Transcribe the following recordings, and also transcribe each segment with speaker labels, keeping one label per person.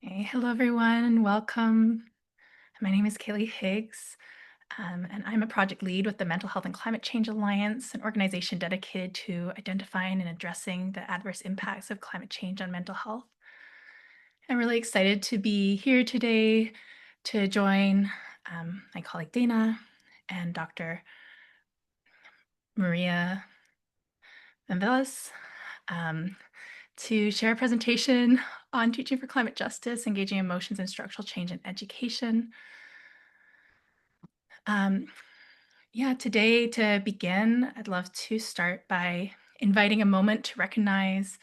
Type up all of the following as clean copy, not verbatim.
Speaker 1: Hey, hello everyone, and welcome. My name is Kaylee Higgs, and I'm a project lead with the Mental Health and Climate Change Alliance, an organization dedicated to identifying and addressing the adverse impacts of climate change on mental health. I'm really excited to be here today to join my colleague Dana and Dr. Maria Vamvalis to share a presentation on teaching for climate justice, engaging emotions and structural change in education. Today to begin, I'd love to start by inviting a moment to recognize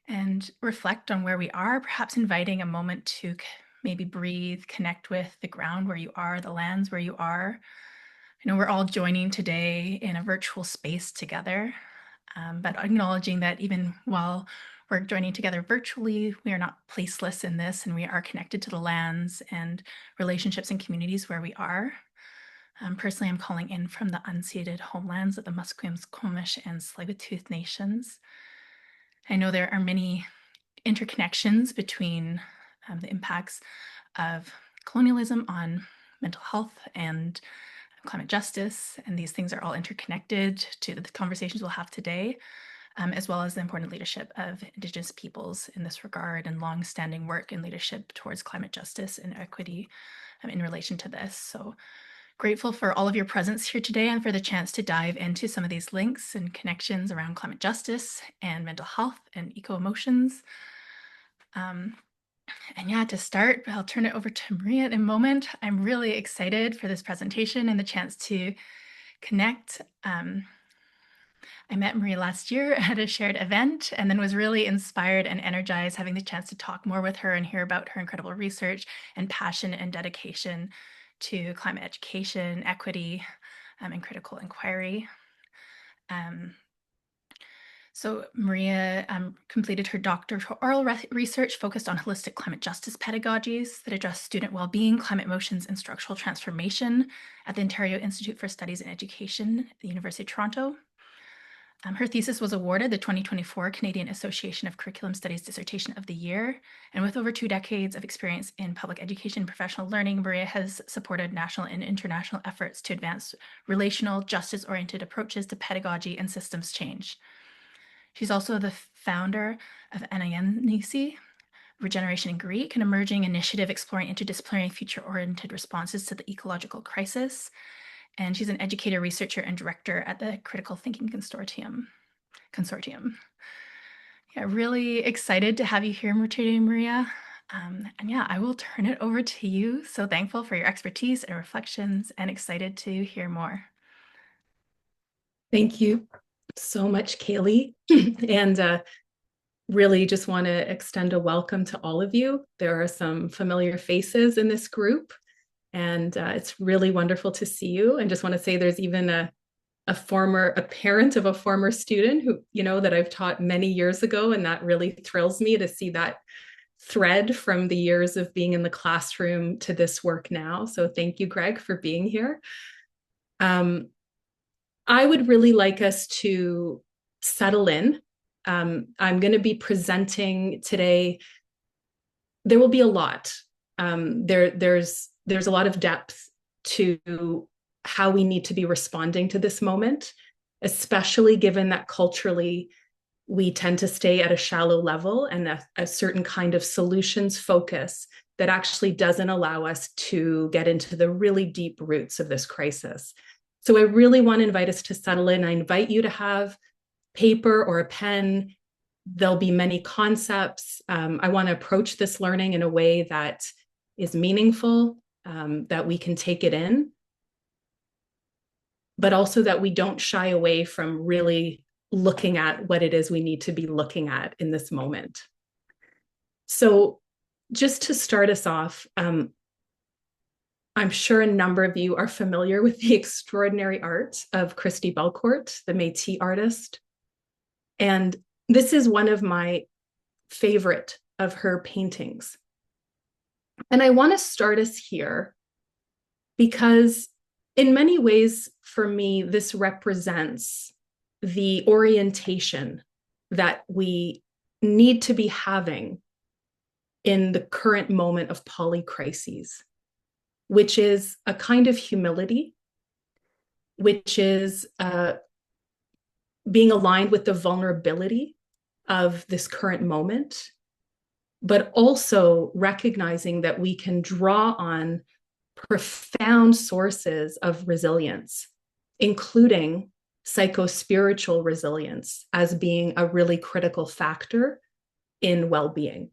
Speaker 1: and reflect on where we are, perhaps inviting a moment to maybe breathe, connect with the ground where you are, the lands where you are. I know we're all joining today in a virtual space together, but acknowledging that even while we're joining together virtually, we are not placeless in this, and we are connected to the lands and relationships and communities where we are. Personally, I'm calling in from the unceded homelands of the Musqueam, Squamish, and Tsleil-Waututh nations. I know there are many interconnections between the impacts of colonialism on mental health and climate justice, and these things are all interconnected to the conversations we'll have today, as well as the important leadership of Indigenous peoples in this regard and long-standing work and leadership towards climate justice and equity in relation to this. So grateful for all of your presence here today and for the chance to dive into some of these links and connections around climate justice and mental health and eco-emotions. To start, I'll turn it over to Maria in a moment. I'm really excited for this presentation and the chance to connect. I met Maria last year at a shared event and then was really inspired and energized having the chance to talk more with her and hear about her incredible research and passion and dedication to climate education, equity, and critical inquiry. So Maria completed her doctoral research focused on holistic climate justice pedagogies that address student well-being, climate motions, and structural transformation at the Ontario Institute for Studies in Education at the University of Toronto. Her thesis was awarded the 2024 Canadian Association of Curriculum Studies Dissertation of the Year, and with over 2 decades of experience in public education and professional learning, Maria has supported national and international efforts to advance relational, justice-oriented approaches to pedagogy and systems change. She's also the founder of Anayennisi, Regeneration in Greek, an emerging initiative exploring interdisciplinary future-oriented responses to the ecological crisis. And she's an educator, researcher, and director at the Critical Thinking Consortium. Yeah, really excited to have you here today, Maria. I will turn it over to you. So thankful for your expertise and reflections and excited to hear more.
Speaker 2: Thank you so much, Kaylee. And really just want to extend a welcome to all of you. There are some familiar faces in this group, and it's really wonderful to see you. And just want to say there's even a parent of a former student who, that I've taught many years ago, and that really thrills me to see that thread from the years of being in the classroom to this work now. So thank you, Greg, for being here. I would really like us to settle in. I'm going to be presenting today. There will be a lot. There's a lot of depth to how we need to be responding to this moment, especially given that culturally we tend to stay at a shallow level and a certain kind of solutions focus that actually doesn't allow us to get into the really deep roots of this crisis. So I really want to invite us to settle in. I invite you to have paper or a pen. There'll be many concepts. I want to approach this learning in a way that is meaningful, that we can take it in, but also that we don't shy away from really looking at what it is we need to be looking at in this moment. So just to start us off, I'm sure a number of you are familiar with the extraordinary art of Christy Belcourt, the Métis artist. And this is one of my favorite of her paintings. And I want to start us here because in many ways, for me, this represents the orientation that we need to be having in the current moment of polycrises, which is a kind of humility, which is being aligned with the vulnerability of this current moment, but also recognizing that we can draw on profound sources of resilience, including psychospiritual resilience as being a really critical factor in well-being.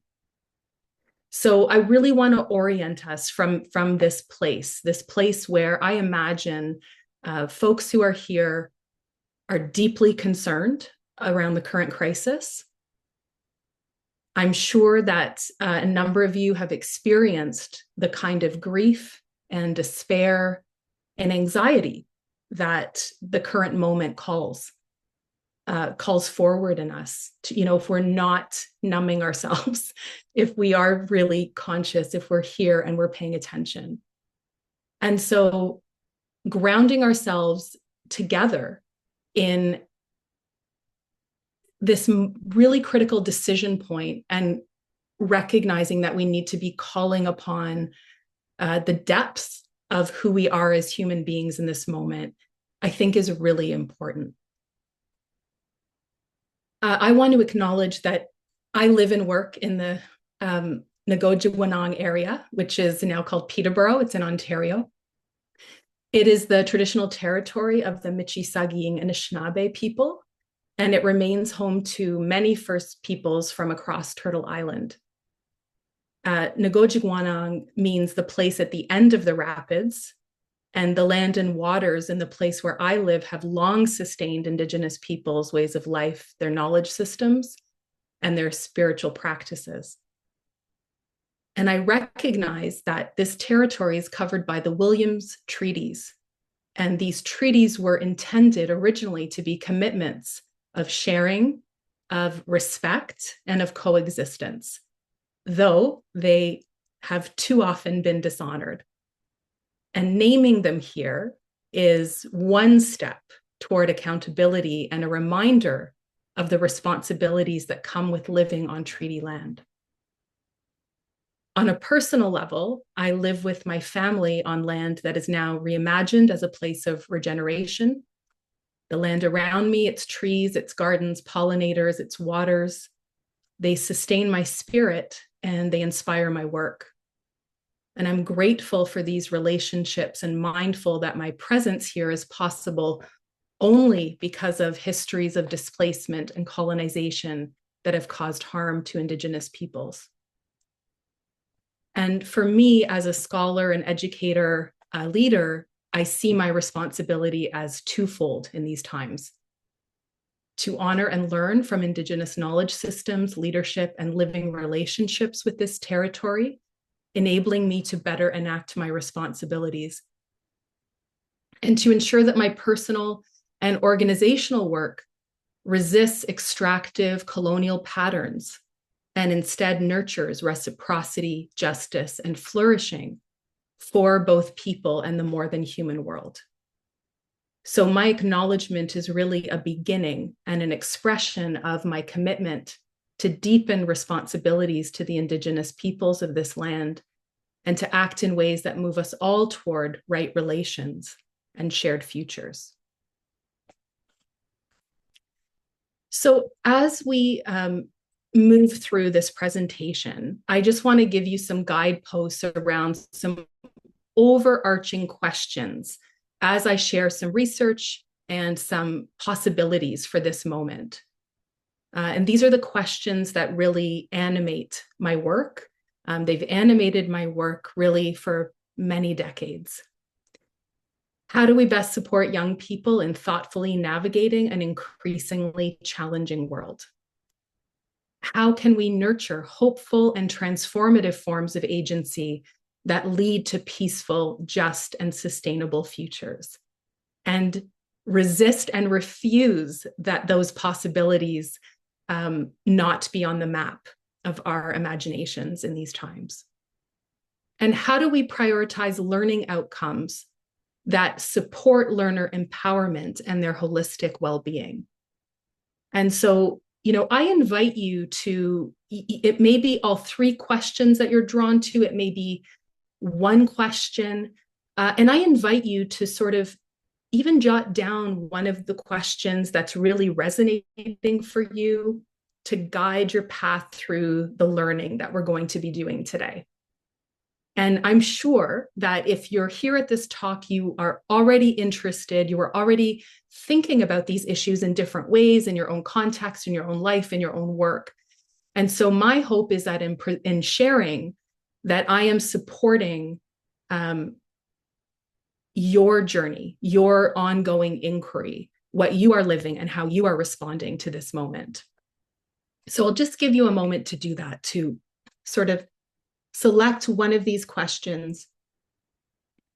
Speaker 2: So I really want to orient us from this place where I imagine folks who are here are deeply concerned around the current crisis. I'm sure that a number of you have experienced the kind of grief and despair and anxiety that the current moment calls forward in us to, if we're not numbing ourselves, if we are really conscious, if we're here and we're paying attention. And so grounding ourselves together in this really critical decision point and recognizing that we need to be calling upon the depth of who we are as human beings in this moment, I think is really important. I want to acknowledge that I live and work in the Ngojigwanong area, which is now called Peterborough. It's in Ontario. It is the traditional territory of the Michi-Saagiing Anishinaabe people, and it remains home to many First Peoples from across Turtle Island. Ngojigwanong means the place at the end of the rapids, and the land and waters in the place where I live have long sustained Indigenous peoples' ways of life, their knowledge systems, and their spiritual practices. And I recognize that this territory is covered by the Williams Treaties. And these treaties were intended originally to be commitments of sharing, of respect, and of coexistence, though they have too often been dishonored. And naming them here is one step toward accountability and a reminder of the responsibilities that come with living on treaty land. On a personal level, I live with my family on land that is now reimagined as a place of regeneration. The land around me, its trees, its gardens, pollinators, its waters, they sustain my spirit and they inspire my work. And I'm grateful for these relationships and mindful that my presence here is possible only because of histories of displacement and colonization that have caused harm to Indigenous peoples. And for me, as a scholar and educator, leader, I see my responsibility as twofold in these times: to honor and learn from Indigenous knowledge systems, leadership, and living relationships with this territory, enabling me to better enact my responsibilities, and to ensure that my personal and organizational work resists extractive colonial patterns and instead nurtures reciprocity, justice, and flourishing for both people and the more than human world. So my acknowledgement is really a beginning and an expression of my commitment to deepen responsibilities to the Indigenous peoples of this land and to act in ways that move us all toward right relations and shared futures. So as we move through this presentation, I just want to give you some guideposts around some overarching questions as I share some research and some possibilities for this moment. And these are the questions that really animate my work. They've animated my work really for many decades. How do we best support young people in thoughtfully navigating an increasingly challenging world? How can we nurture hopeful and transformative forms of agency that lead to peaceful, just, and sustainable futures? And resist and refuse that those possibilities not be on the map of our imaginations in these times? And how do we prioritize learning outcomes that support learner empowerment and their holistic well-being? And so, I invite you to, it may be all three questions that you're drawn to. It may be one question. And I invite you to sort of even jot down one of the questions that's really resonating for you to guide your path through the learning that we're going to be doing today. And I'm sure that if you're here at this talk, you are already interested, you are already thinking about these issues in different ways in your own context, in your own life, in your own work. And so my hope is that in sharing that I am supporting your journey, your ongoing inquiry, what you are living and how you are responding to this moment. So I'll just give you a moment to do that, to sort of select one of these questions.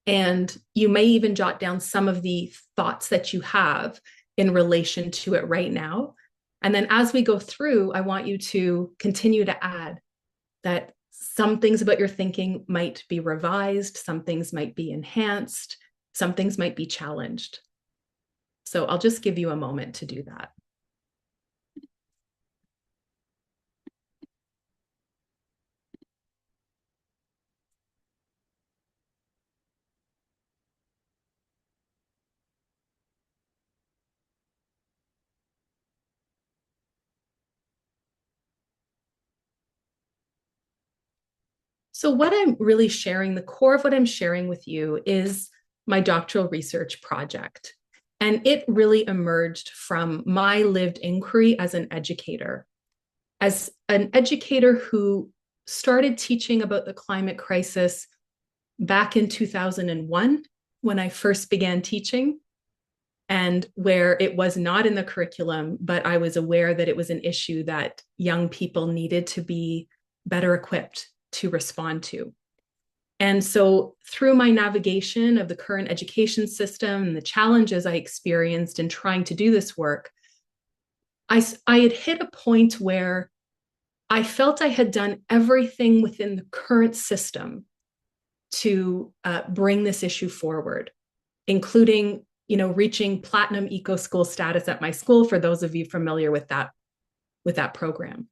Speaker 2: And you may even jot down some of the thoughts that you have in relation to it right now. And then as we go through, I want you to continue to add that some things about your thinking might be revised, some things might be enhanced, some things might be challenged. So I'll just give you a moment to do that. So what I'm really sharing, the core of what I'm sharing with you is my doctoral research project. And it really emerged from my lived inquiry as an educator. As an educator who started teaching about the climate crisis back in 2001, when I first began teaching, and where it was not in the curriculum, but I was aware that it was an issue that young people needed to be better equipped to respond to. And so through my navigation of the current education system and the challenges I experienced in trying to do this work, I had hit a point where I felt I had done everything within the current system to bring this issue forward, including, reaching platinum eco school status at my school, for those of you familiar with that program.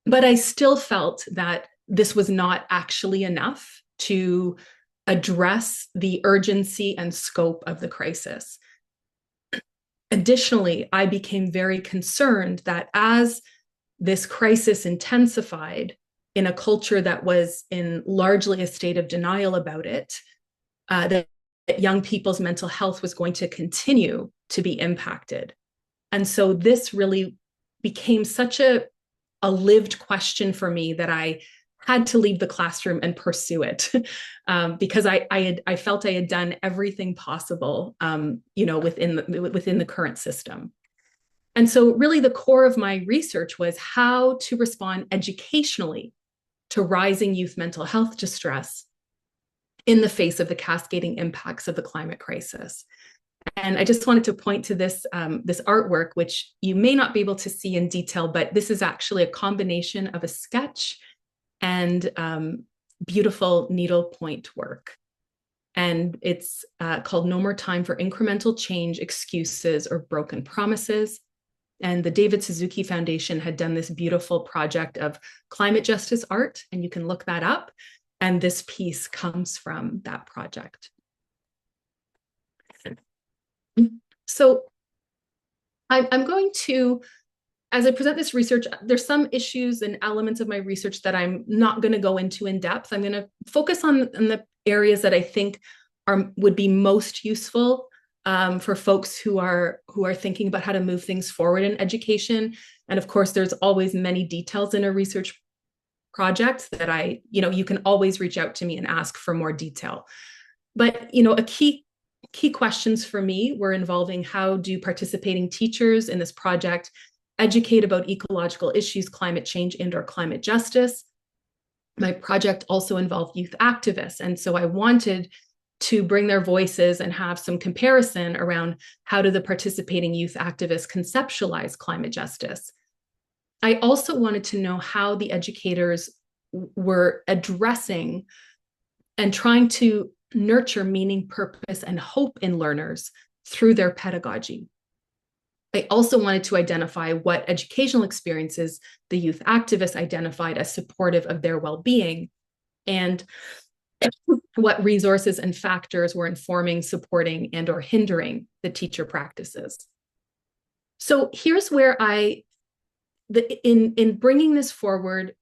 Speaker 2: But I still felt that this was not actually enough to address the urgency and scope of the crisis. Additionally, I became very concerned that as this crisis intensified in a culture that was in largely a state of denial about it, that young people's mental health was going to continue to be impacted. And so this really became such a lived question for me that I had to leave the classroom and pursue it because I felt I had done everything possible, within the current system. And so really the core of my research was how to respond educationally to rising youth mental health distress in the face of the cascading impacts of the climate crisis. And I just wanted to point to this artwork, which you may not be able to see in detail, but this is actually a combination of a sketch and beautiful needlepoint work. And it's called No More Time for Incremental Change, Excuses, or Broken Promises. And the David Suzuki Foundation had done this beautiful project of climate justice art, and you can look that up. And this piece comes from that project. So I'm going to, as I present this research, there's some issues and elements of my research that I'm not going to go into in depth. I'm going to focus on the areas that I think would be most useful for folks who are thinking about how to move things forward in education. And of course, there's always many details in a research project that you can always reach out to me and ask for more detail. But, a key questions for me were involving how do participating teachers in this project educate about ecological issues, climate change, and/or climate justice. My project also involved youth activists. And so I wanted to bring their voices and have some comparison around how do the participating youth activists conceptualize climate justice. I also wanted to know how the educators were addressing and trying to nurture meaning, purpose, and hope in learners through their pedagogy. I also wanted to identify what educational experiences the youth activists identified as supportive of their well-being, and what resources and factors were informing, supporting, and or hindering the teacher practices. So here's where in bringing this forward,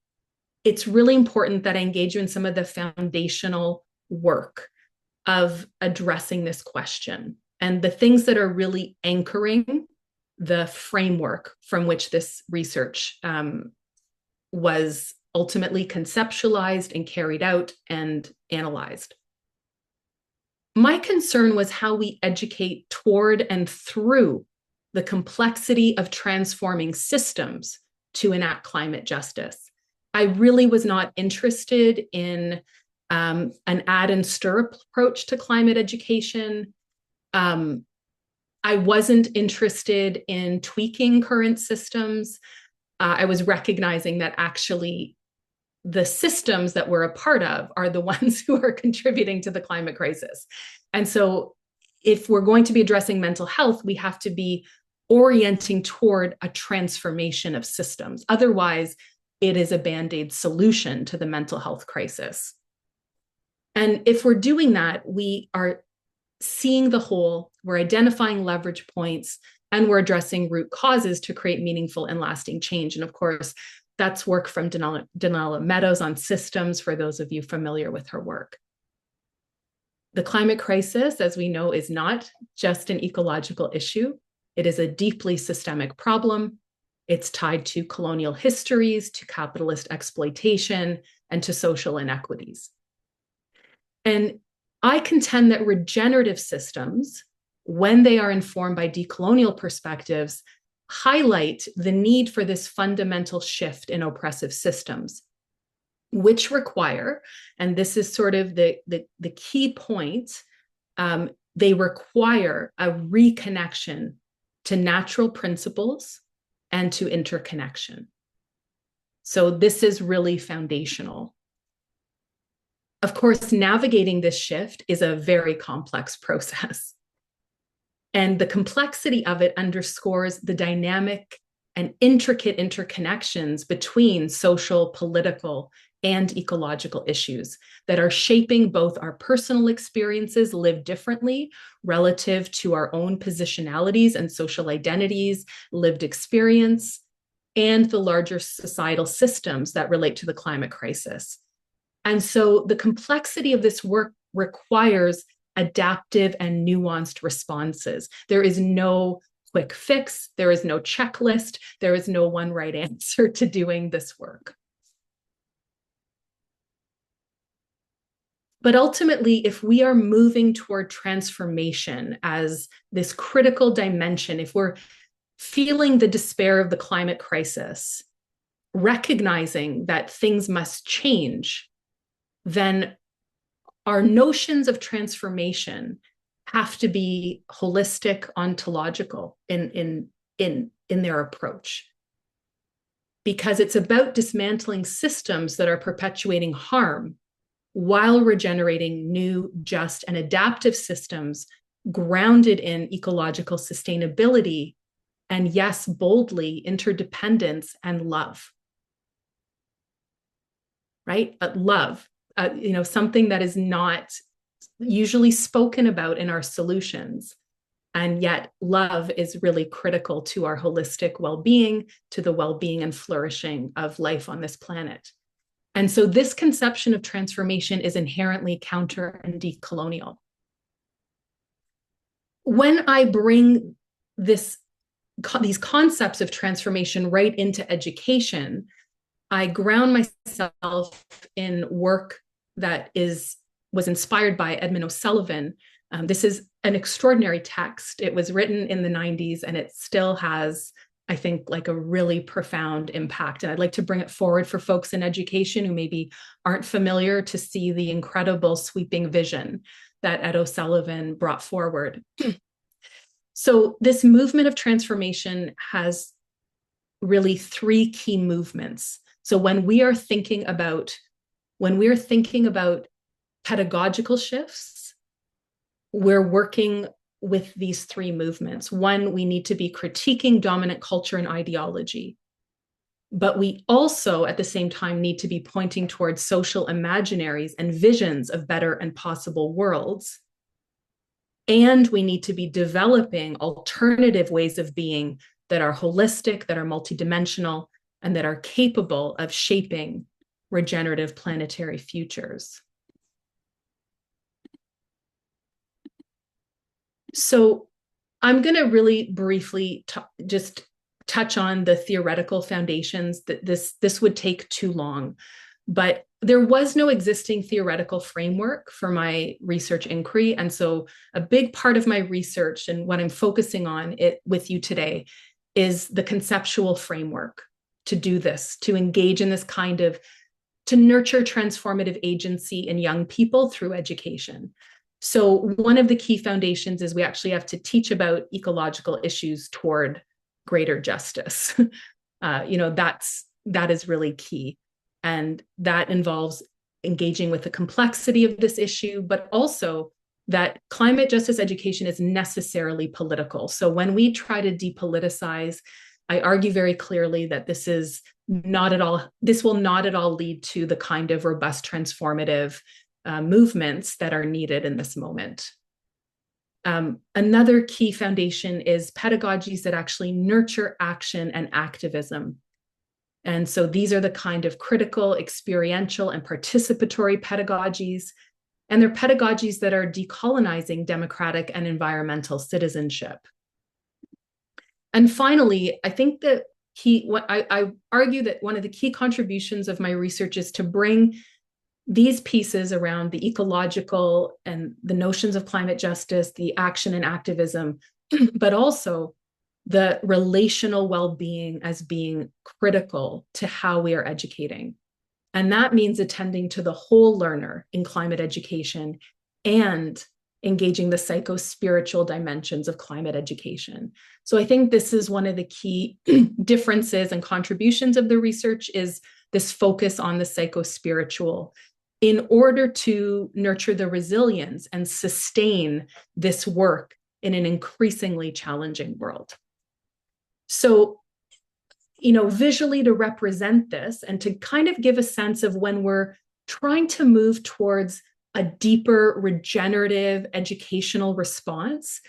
Speaker 2: it's really important that I engage you in some of the foundational work of addressing this question and the things that are really anchoring the framework from which this research was ultimately conceptualized and carried out and analyzed. My concern was how we educate toward and through the complexity of transforming systems to enact climate justice. I really was not interested in an add and stir approach to climate education. I wasn't interested in tweaking current systems. I was recognizing that actually the systems that we're a part of are the ones who are contributing to the climate crisis. And so if we're going to be addressing mental health, we have to be orienting toward a transformation of systems. Otherwise, it is a band-aid solution to the mental health crisis. And if we're doing that, we are seeing the whole, we're identifying leverage points, and we're addressing root causes to create meaningful and lasting change. And of course, that's work from Donella Meadows on systems, for those of you familiar with her work. The climate crisis, as we know, is not just an ecological issue. It is a deeply systemic problem. It's tied to colonial histories, to capitalist exploitation, and to social inequities. And I contend that regenerative systems, when they are informed by decolonial perspectives, highlight the need for this fundamental shift in oppressive systems, which require, and this is sort of the key point, they require a reconnection to natural principles and to interconnection. So this is really foundational. Of course, navigating this shift is a very complex process. And the complexity of it underscores the dynamic and intricate interconnections between social, political, and ecological issues that are shaping both our personal experiences lived differently relative to our own positionalities and social identities, lived experience, and the larger societal systems that relate to the climate crisis. And so the complexity of this work requires adaptive and nuanced responses. There is no quick fix. There is no checklist. There is no one right answer to doing this work. But ultimately, if we are moving toward transformation as this critical dimension, if we're feeling the despair of the climate crisis, recognizing that things must change, then our notions of transformation have to be holistic, ontological in their approach. Because it's about dismantling systems that are perpetuating harm while regenerating new, just, and adaptive systems grounded in ecological sustainability and, yes, boldly, interdependence and love. Right? Love. Something that is not usually spoken about in our solutions. And yet love is really critical to our holistic well-being, to the well-being and flourishing of life on this planet. And so this conception of transformation is inherently counter and decolonial. When I bring these concepts of transformation right into education, I ground myself in work that was inspired by Edmund O'Sullivan. This is an extraordinary text. It was written in the 90s and it still has, I think, like a really profound impact. And I'd like to bring it forward for folks in education who maybe aren't familiar to see the incredible sweeping vision that Ed O'Sullivan brought forward. So this movement of transformation has really three key movements. So when we are thinking about pedagogical shifts, we're working with these three movements. One, we need to be critiquing dominant culture and ideology. But we also, at the same time, need to be pointing towards social imaginaries and visions of better and possible worlds. And we need to be developing alternative ways of being that are holistic, that are multidimensional, and that are capable of shaping regenerative planetary futures. So I'm going to really briefly just touch on the theoretical foundations. That this would take too long, but there was no existing theoretical framework for my research inquiry. And so a big part of my research and what I'm focusing on it with you today is the conceptual framework to do this, to engage in this kind of, to nurture transformative agency in young people through education. So one of the key foundations is we actually have to teach about ecological issues toward greater justice. That is really key. And that involves engaging with the complexity of this issue, but also that climate justice education is necessarily political. So when we try to depoliticize, I argue very clearly that this will not at all lead to the kind of robust transformative movements that are needed in this moment. Another key foundation is pedagogies that actually nurture action and activism. And so these are the kind of critical, experiential, and participatory pedagogies. And they're pedagogies that are decolonizing democratic and environmental citizenship. And finally, I think that I argue that one of the key contributions of my research is to bring these pieces around the ecological and the notions of climate justice, the action and activism, but also the relational well-being as being critical to how we are educating. And that means attending to the whole learner in climate education and engaging the psycho-spiritual dimensions of climate education. So I think this is one of the key differences and contributions of the research is this focus on the psycho-spiritual in order to nurture the resilience and sustain this work in an increasingly challenging world. So, visually to represent this and to kind of give a sense of when we're trying to move towards a deeper regenerative educational response,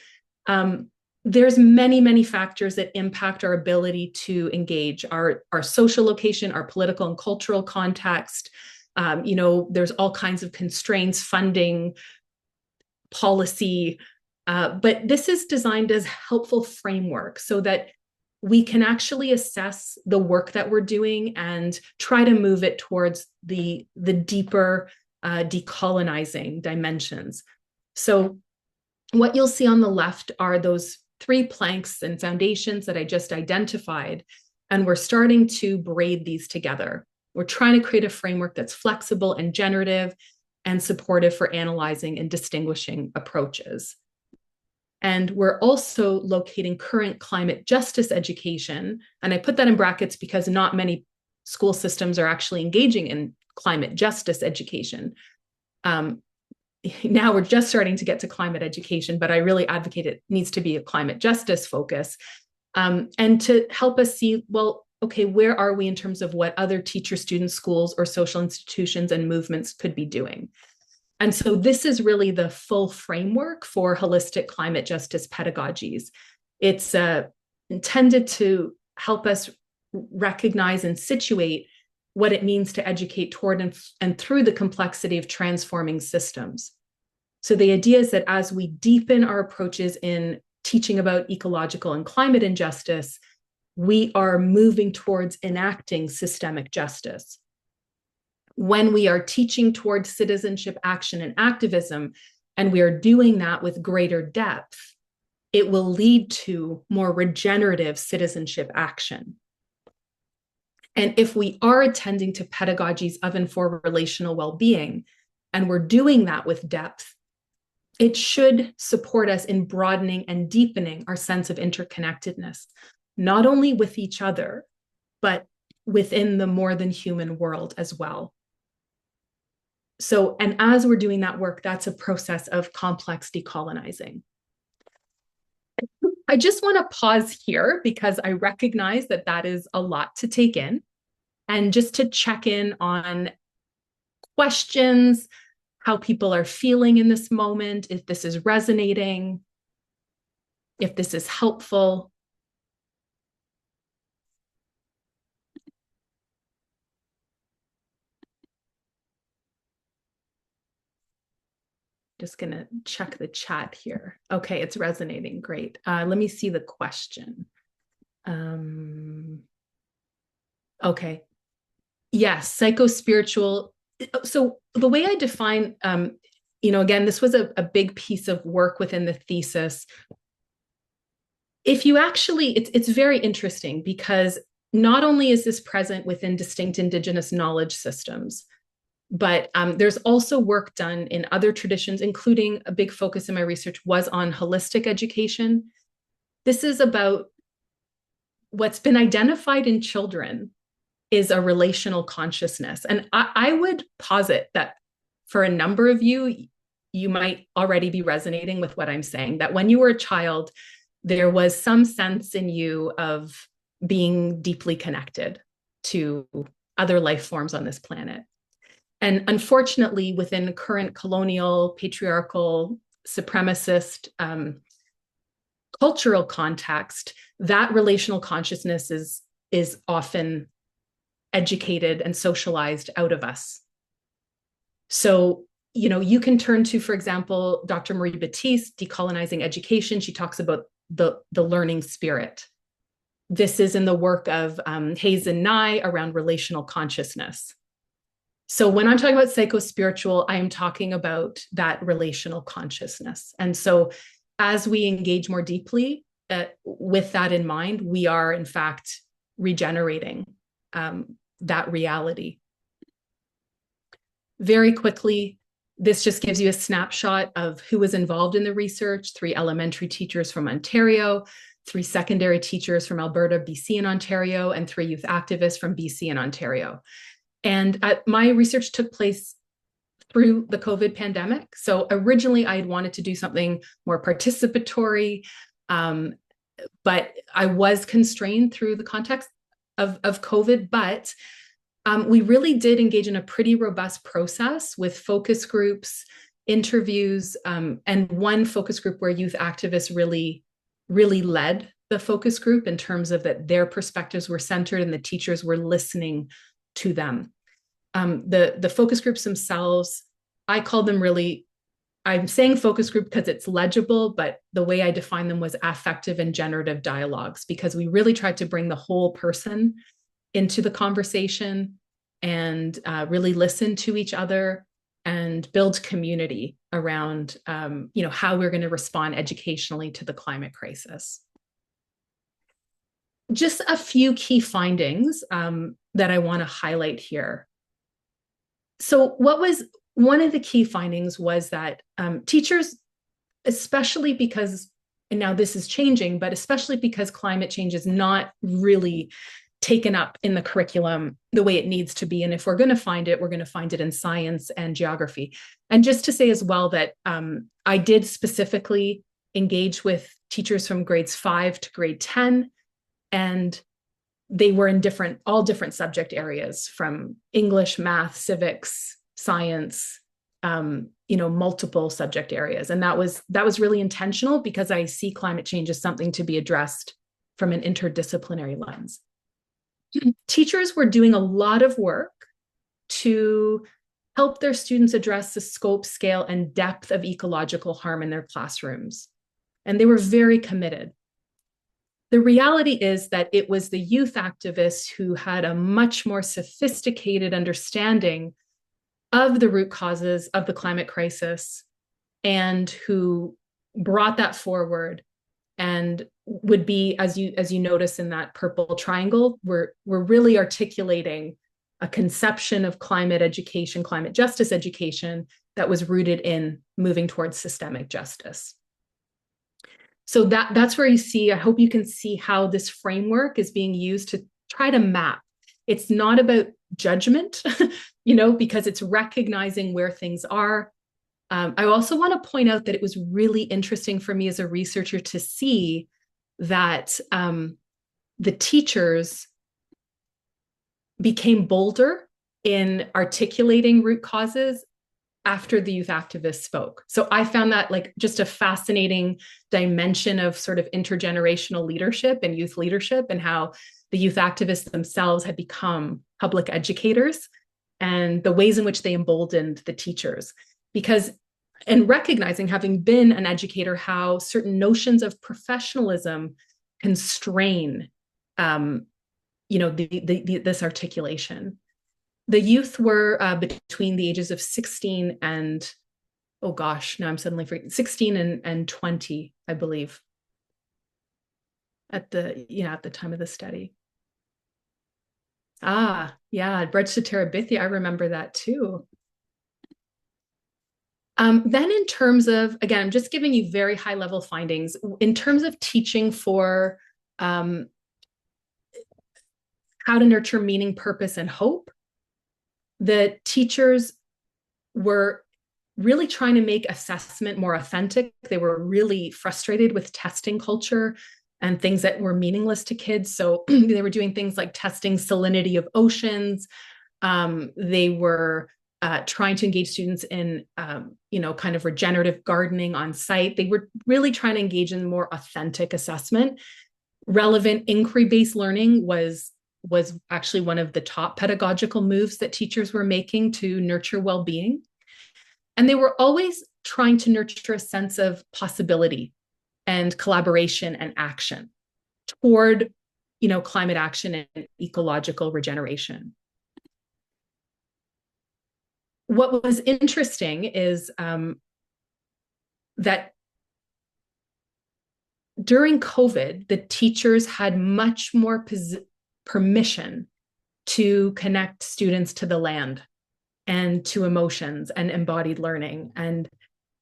Speaker 2: there's many factors that impact our ability to engage our social location, our political and cultural context. There's all kinds of constraints, funding, policy, but this is designed as helpful framework so that we can actually assess the work that we're doing and try to move it towards the deeper decolonizing dimensions. So what you'll see on the left are those three planks and foundations that I just identified, and we're starting to braid these together. We're trying to create a framework that's flexible and generative and supportive for analyzing and distinguishing approaches. And we're also locating current climate justice education. And I put that in brackets because not many school systems are actually engaging in climate justice education. Now we're just starting to get to climate education, but I really advocate it needs to be a climate justice focus. And to help us see, well, okay, where are we in terms of what other teacher, students, schools, or social institutions and movements could be doing? And so this is really the full framework for holistic climate justice pedagogies. It's intended to help us recognize and situate what it means to educate toward and through the complexity of transforming systems. So the idea is that as we deepen our approaches in teaching about ecological and climate injustice, we are moving towards enacting systemic justice. When we are teaching towards citizenship, action, and activism, and we are doing that with greater depth, it will lead to more regenerative citizenship action. And if we are attending to pedagogies of and for relational well-being, and we're doing that with depth, it should support us in broadening and deepening our sense of interconnectedness, not only with each other, but within the more than human world as well. So, and as we're doing that work, that's a process of complex decolonizing. I just want to pause here because I recognize that that is a lot to take in, and just to check in on questions, how people are feeling in this moment, if this is resonating, if this is helpful. Just going to check the chat here. Okay, it's resonating. Great. Let me see the question. Okay. Yes, psychospiritual. So the way I define, again, this was a big piece of work within the thesis. If you actually, it's very interesting because not only is this present within distinct Indigenous knowledge systems, but there's also work done in other traditions, including a big focus in my research was on holistic education. This is about what's been identified in children is a relational consciousness. And I would posit that for a number of you, you might already be resonating with what I'm saying, that when you were a child, there was some sense in you of being deeply connected to other life forms on this planet. And unfortunately, within current colonial, patriarchal, supremacist cultural context, that relational consciousness is often educated and socialized out of us. So, you can turn to, for example, Dr. Marie Batiste, Decolonizing Education. She talks about the learning spirit. This is in the work of Hayes and Nye around relational consciousness. So when I'm talking about psychospiritual, I am talking about that relational consciousness. And so as we engage more deeply with that in mind, we are in fact regenerating that reality. Very quickly, this just gives you a snapshot of who was involved in the research: 3 elementary teachers from Ontario, 3 secondary teachers from Alberta, BC, and Ontario, and 3 youth activists from BC and Ontario. And my research took place through the COVID pandemic. So originally I had wanted to do something more participatory, but I was constrained through the context of COVID. But we really did engage in a pretty robust process with focus groups, interviews, and one focus group where youth activists really led the focus group in terms of that their perspectives were centered and the teachers were listening to them. The focus groups themselves, I call them really, I'm saying focus group because it's legible, but the way I define them was affective and generative dialogues, because we really tried to bring the whole person into the conversation and really listen to each other and build community around how we're going to respond educationally to the climate crisis. Just a few key findings that I want to highlight here. So one of the key findings was that teachers, especially because, and now this is changing, but especially because climate change is not really taken up in the curriculum the way it needs to be. And if we're going to find it, we're going to find it in science and geography. And just to say as well that I did specifically engage with teachers from grades 5 to grade 10, and they were in all different subject areas, from English, math, civics, science, multiple subject areas. And that was really intentional because I see climate change as something to be addressed from an interdisciplinary lens. Teachers were doing a lot of work to help their students address the scope, scale, and depth of ecological harm in their classrooms. And they were very committed. The reality is that it was the youth activists who had a much more sophisticated understanding of the root causes of the climate crisis and who brought that forward and would be, as you notice in that purple triangle, we're really articulating a conception of climate education, climate justice education that was rooted in moving towards systemic justice. So that's where you see, I hope you can see how this framework is being used to try to map. It's not about judgment, because it's recognizing where things are I also want to point out that it was really interesting for me as a researcher to see that the teachers became bolder in articulating root causes after the youth activists spoke. So I found that like just a fascinating dimension of sort of intergenerational leadership and youth leadership, and how the youth activists themselves had become public educators and the ways in which they emboldened the teachers. Because, and recognizing, having been an educator, how certain notions of professionalism constrain this articulation. The youth were between the ages of 16 and, oh gosh, now I'm suddenly forgetting, 16 and 20, I believe, at the time of the study. Bridge to Terabithia, I remember that too. Then in terms of, again, I'm just giving you very high level findings. In terms of teaching for how to nurture meaning, purpose, and hope, the teachers were really trying to make assessment more authentic. They were really frustrated with testing culture and things that were meaningless to kids. So they were doing things like testing salinity of oceans. They were trying to engage students in, kind of regenerative gardening on site. They were really trying to engage in more authentic assessment. Relevant inquiry-based learning was actually one of the top pedagogical moves that teachers were making to nurture well-being. And they were always trying to nurture a sense of possibility and collaboration and action toward, climate action and ecological regeneration. What was interesting is that during COVID, the teachers had much more permission to connect students to the land and to emotions and embodied learning. And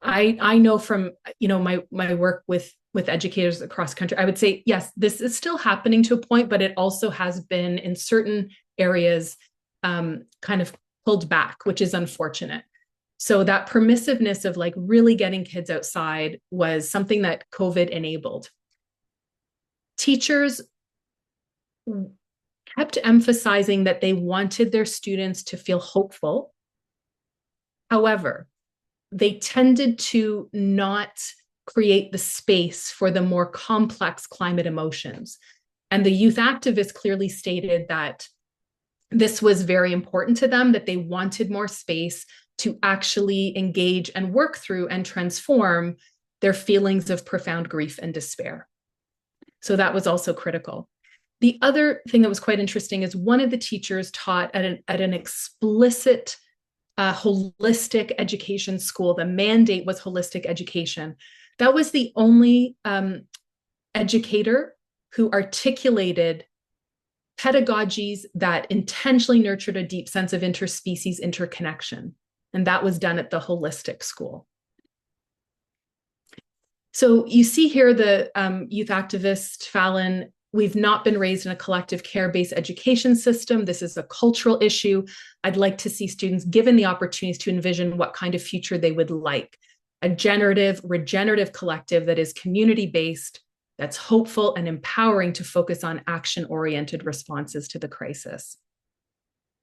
Speaker 2: I know from my work with educators across the country, I would say, yes, this is still happening to a point, but it also has been in certain areas kind of pulled back, which is unfortunate. So that permissiveness of like really getting kids outside was something that COVID enabled. Teachers kept emphasizing that they wanted their students to feel hopeful. However, they tended to not create the space for the more complex climate emotions. And the youth activists clearly stated that this was very important to them, that they wanted more space to actually engage and work through and transform their feelings of profound grief and despair. So that was also critical. The other thing that was quite interesting is one of the teachers taught at an explicit holistic education school. The mandate was holistic education. That was the only educator who articulated pedagogies that intentionally nurtured a deep sense of interspecies interconnection. And that was done at the holistic school. So you see here the youth activist Fallon, we've not been raised in a collective care-based education system. This is a cultural issue. I'd like to see students given the opportunities to envision what kind of future they would like. A generative, regenerative collective that is community-based, that's hopeful and empowering to focus on action-oriented responses to the crisis.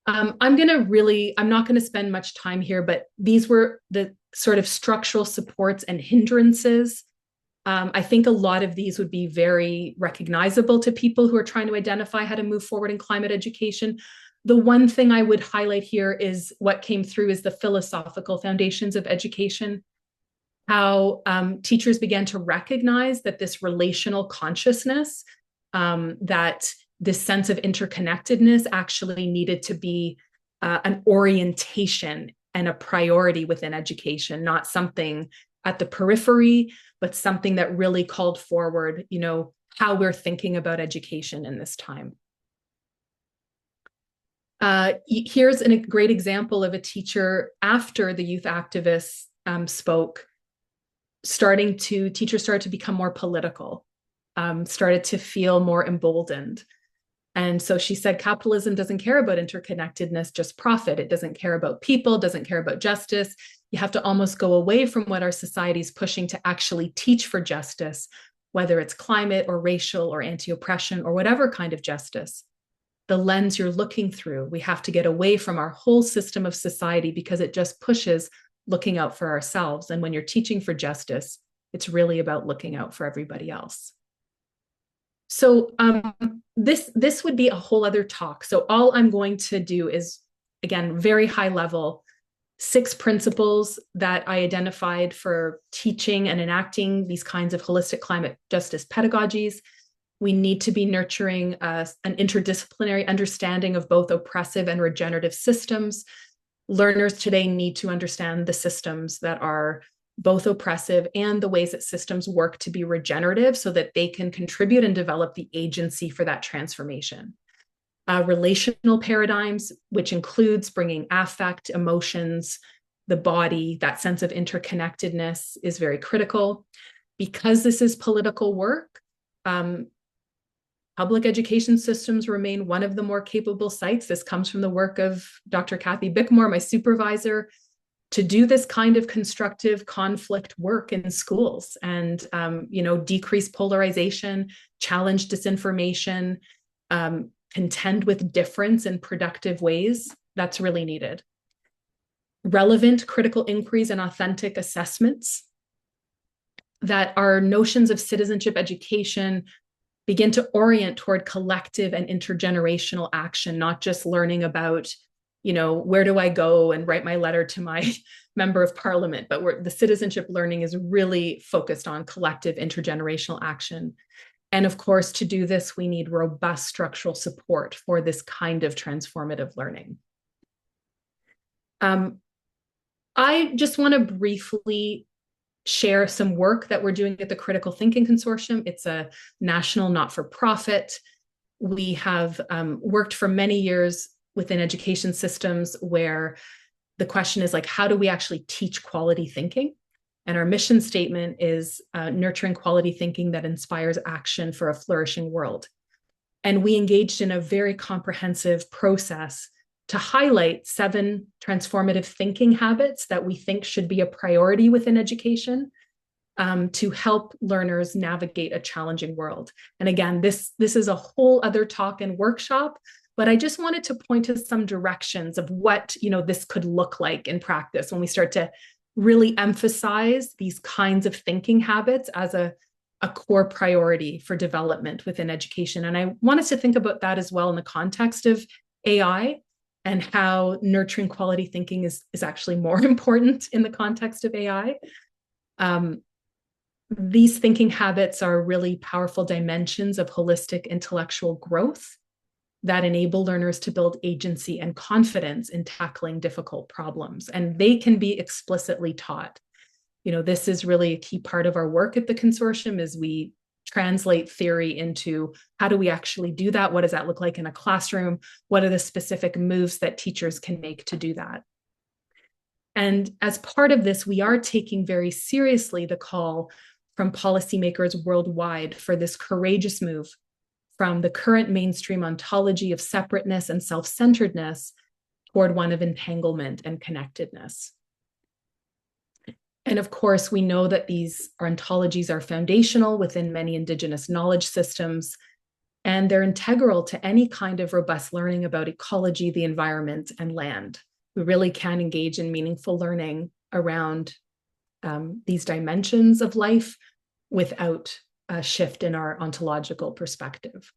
Speaker 2: I'm not going to spend much time here, but these were the sort of structural supports and hindrances. I think a lot of these would be very recognizable to people who are trying to identify how to move forward in climate education. The one thing I would highlight here is what came through is the philosophical foundations of education, how teachers began to recognize that this relational consciousness, that this sense of interconnectedness actually needed to be an orientation and a priority within education, not something at the periphery, but something that really called forward, how we're thinking about education in this time. Here's a great example of a teacher after the youth activists spoke, teachers started to become more political, started to feel more emboldened. And so she said, capitalism doesn't care about interconnectedness, just profit. It doesn't care about people, doesn't care about justice. You have to almost go away from what our society is pushing to actually teach for justice, whether it's climate or racial or anti-oppression or whatever kind of justice. The lens you're looking through, we have to get away from our whole system of society because it just pushes looking out for ourselves. And when you're teaching for justice, it's really about looking out for everybody else. So this would be a whole other talk. So all I'm going to do is, again, very high level, 6 principles that I identified for teaching and enacting these kinds of holistic climate justice pedagogies. We need to be nurturing an interdisciplinary understanding of both oppressive and regenerative systems. Learners today need to understand the systems that are both oppressive and the ways that systems work to be regenerative so that they can contribute and develop the agency for that transformation. Relational paradigms, which includes bringing affect, emotions, the body, that sense of interconnectedness is very critical. Because this is political work, public education systems remain one of the more capable sites. This comes from the work of Dr. Kathy Bickmore, my supervisor, to do this kind of constructive conflict work in schools and decrease polarization, challenge disinformation, contend with difference in productive ways. That's really needed. Relevant critical inquiries and authentic assessments, that our notions of citizenship education begin to orient toward collective and intergenerational action, not just learning about, where do I go and write my letter to my member of parliament, but the citizenship learning is really focused on collective intergenerational action. And of course, to do this, we need robust structural support for this kind of transformative learning. I just want to briefly share some work that we're doing at the Critical Thinking Consortium. It's a national not-for-profit. We have worked for many years within education systems where the question is like, how do we actually teach quality thinking? And our mission statement is nurturing quality thinking that inspires action for a flourishing world. And we engaged in a very comprehensive process to highlight 7 transformative thinking habits that we think should be a priority within education to help learners navigate a challenging world. And again, this is a whole other talk and workshop, but I just wanted to point to some directions of what this could look like in practice when we start to really emphasize these kinds of thinking habits as a core priority for development within education. And I wanted to think about that as well in the context of AI and how nurturing quality thinking is actually more important in the context of AI. These thinking habits are really powerful dimensions of holistic intellectual growth that enable learners to build agency and confidence in tackling difficult problems. And they can be explicitly taught. This is really a key part of our work at the consortium is we translate theory into how do we actually do that? What does that look like in a classroom? What are the specific moves that teachers can make to do that? And as part of this, we are taking very seriously the call from policymakers worldwide for this courageous move from the current mainstream ontology of separateness and self-centeredness toward one of entanglement and connectedness. And of course, we know that these ontologies are foundational within many Indigenous knowledge systems, and they're integral to any kind of robust learning about ecology, the environment, and land. We really can engage in meaningful learning around these dimensions of life without a shift in our ontological perspective.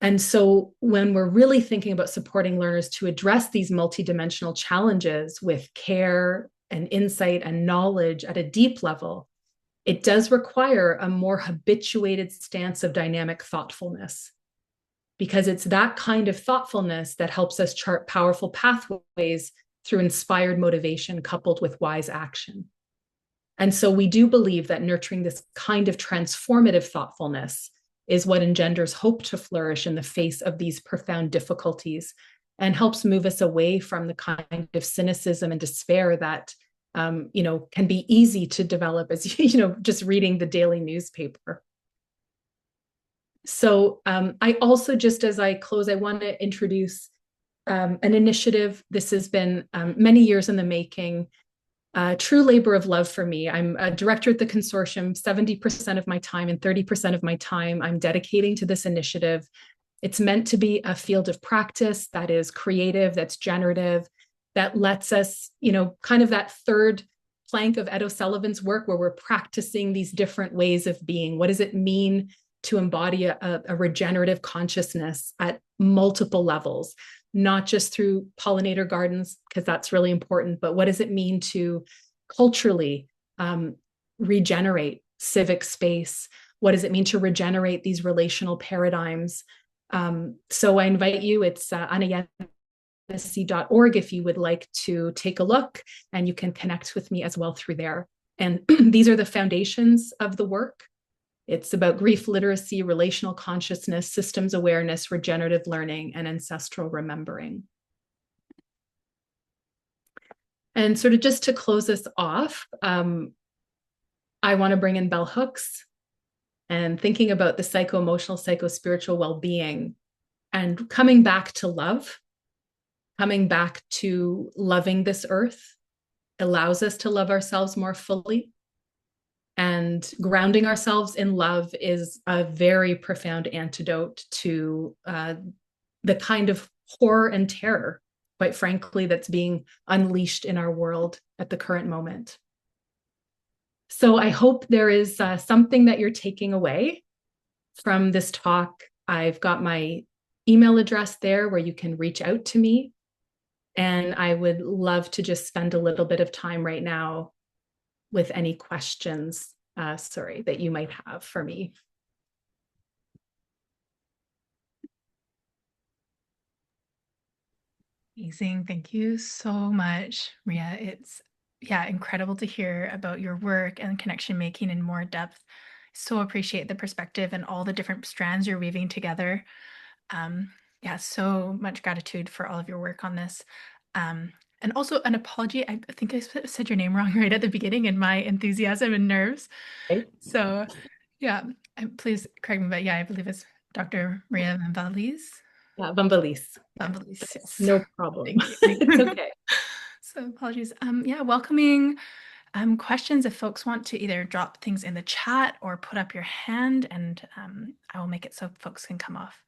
Speaker 2: And so when we're really thinking about supporting learners to address these multidimensional challenges with care and insight and knowledge at a deep level, it does require a more habituated stance of dynamic thoughtfulness, because it's that kind of thoughtfulness that helps us chart powerful pathways through inspired motivation coupled with wise action. And so we do believe that nurturing this kind of transformative thoughtfulness is what engenders hope to flourish in the face of these profound difficulties and helps move us away from the kind of cynicism and despair that can be easy to develop as just reading the daily newspaper. So I also, just as I close, I want to introduce an initiative. This has been many years in the making, true labor of love for me. I'm a director at the consortium. 70% of my time and 30% of my time I'm dedicating to this initiative. It's meant to be a field of practice that is creative, that's generative, that lets us, kind of that third plank of Ed O'Sullivan's work where we're practicing these different ways of being. What does it mean to embody a regenerative consciousness at multiple levels, not just through pollinator gardens, because that's really important, but what does it mean to culturally regenerate civic space? What does it mean to regenerate these relational paradigms? So I invite you, it's Anayennisi.org if you would like to take a look, and you can connect with me as well through there. And these are the foundations of the work. It's about grief literacy, relational consciousness, systems awareness, regenerative learning, and ancestral remembering. And sort of just to close this off, I want to bring in bell hooks and thinking about the psycho-emotional, psycho-spiritual well-being and coming back to love, coming back to loving this earth allows us to love ourselves more fully. And grounding ourselves in love is a very profound antidote to the kind of horror and terror, quite frankly, that's being unleashed in our world at the current moment. So I hope there is something that you're taking away from this talk. I've got my email address there where you can reach out to me. And I would love to just spend a little bit of time right now with any questions, that you might have for me.
Speaker 1: Amazing. Thank you so much, Maria. It's incredible to hear about your work and connection making in more depth. So appreciate the perspective and all the different strands you're weaving together. So much gratitude for all of your work on this. And also an apology. I think I said your name wrong right at the beginning in my enthusiasm and nerves.
Speaker 2: Okay.
Speaker 1: So please correct me, but I believe it's Dr. Maria Vamvalis.
Speaker 2: Vamvalis.
Speaker 1: Vamvalis, yes.
Speaker 2: No problem.
Speaker 1: Thank you.
Speaker 2: It's okay.
Speaker 1: So apologies. Welcoming questions if folks want to either drop things in the chat or put up your hand, and I will make it so folks can come off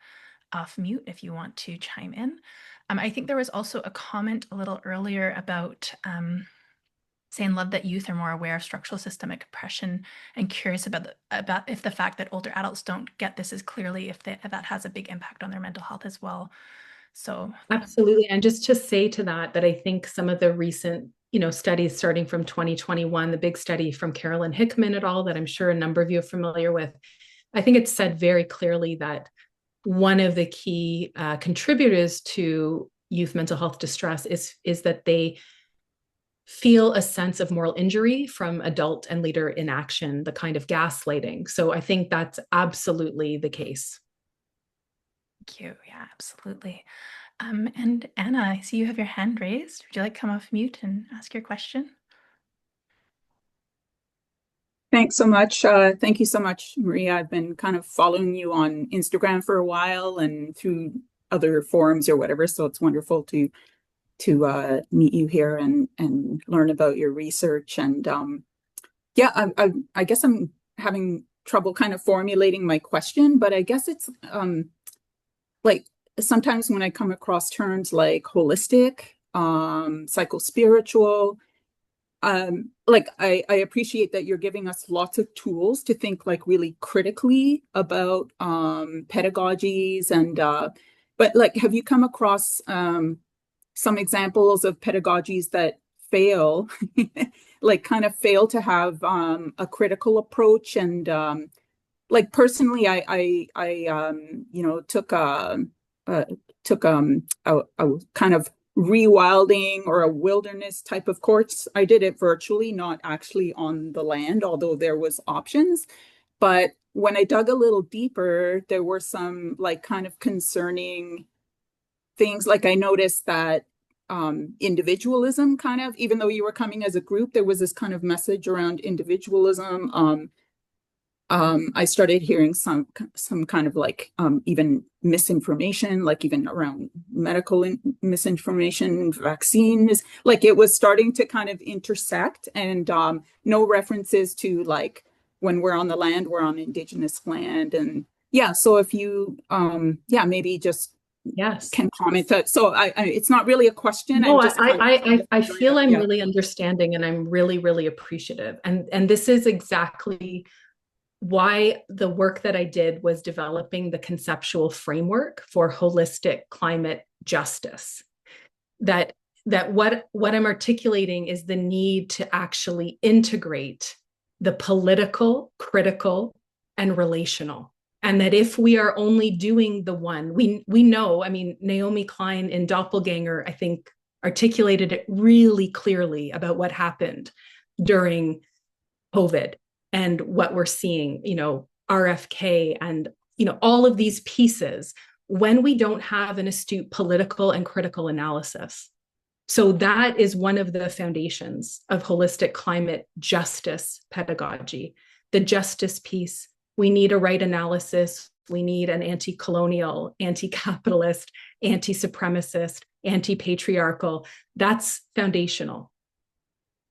Speaker 1: mute if you want to chime in. I think there was also a comment a little earlier about saying love that youth are more aware of structural systemic oppression and curious about if the fact that older adults don't get this as clearly, if that has a big impact on their mental health as well. So
Speaker 2: absolutely. And just to say to that I think some of the recent studies starting from 2021, the big study from Carolyn Hickman et al. That I'm sure a number of you are familiar with, I think it said very clearly that one of the key contributors to youth mental health distress is that they feel a sense of moral injury from adult and leader inaction, the kind of gaslighting. So I think that's absolutely the case.
Speaker 1: Thank you. Yeah, absolutely. And Anna, I see you have your hand raised. Would you like to come off mute and ask your question?
Speaker 3: Thanks so much. Thank you so much, Maria. I've been kind of following you on Instagram for a while and through other forums or whatever. So it's wonderful to meet you here and learn about your research. And I guess I'm having trouble kind of formulating my question, but I guess it's like sometimes when I come across terms like holistic, psychospiritual, I appreciate that you're giving us lots of tools to think like really critically about pedagogies and but like have you come across some examples of pedagogies that fail like kind of fail to have a critical approach? And like personally I took a kind of rewilding or a wilderness type of course. I did it virtually, not actually on the land, although there was options. But when I dug a little deeper, there were some like kind of concerning things. Like I noticed that individualism kind of, even though you were coming as a group, there was this kind of message around individualism. I started hearing some kind of like even misinformation, like even around misinformation, vaccines, like it was starting to kind of intersect, and no references to like when we're on the land, we're on indigenous land, and yeah. So if you yeah, maybe just
Speaker 2: Yes.
Speaker 3: can comment. So it's not really a question. I'm
Speaker 2: No,
Speaker 3: just kind of
Speaker 2: I
Speaker 3: figuring
Speaker 2: feel
Speaker 3: out.
Speaker 2: I'm
Speaker 3: Yeah.
Speaker 2: really understanding, and I'm really, really appreciative. And this is exactly why the work that I did was developing the conceptual framework for holistic climate justice. That what I'm articulating is the need to actually integrate the political, critical, and relational. And that if we are only doing the one, we know, I mean, Naomi Klein in Doppelganger, I think, articulated it really clearly about what happened during COVID and what we're seeing, RFK and, all of these pieces when we don't have an astute political and critical analysis. So that is one of the foundations of holistic climate justice pedagogy. The justice piece, we need a right analysis. We need an anti-colonial, anti-capitalist, anti-supremacist, anti-patriarchal. That's foundational.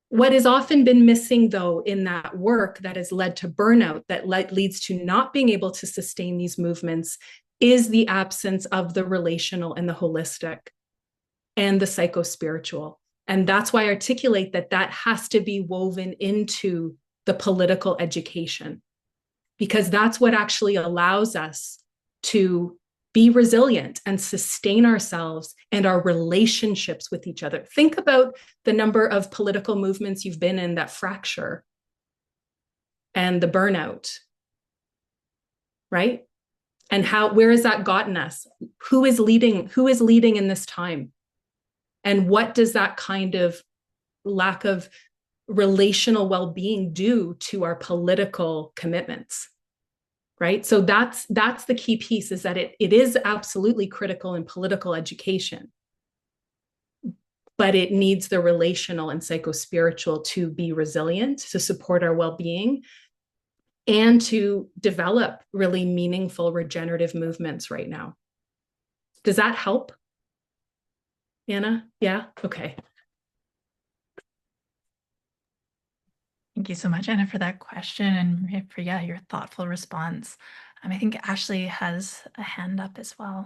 Speaker 2: What has often been missing, though, in that work that has led to burnout, that leads to not being able to sustain these movements, is the absence of the relational and the holistic and the psycho-spiritual. And that's why I articulate that has to be woven into the political education, because that's what actually allows us to be resilient and sustain ourselves and our relationships with each other. Think about the number of political movements you've been in that fracture and the burnout, right? And where has that gotten us? Who is leading in this time? And what does that kind of lack of relational well-being do to our political commitments? Right? So that's the key piece, is that it is absolutely critical in political education, but it needs the relational and psycho-spiritual to be resilient, to support our well-being, and to develop really meaningful regenerative movements right now. Does that help, Anna? Yeah? Okay.
Speaker 1: Thank you so much, Anna, for that question and for, your thoughtful response. I think Ashley has a hand up as well.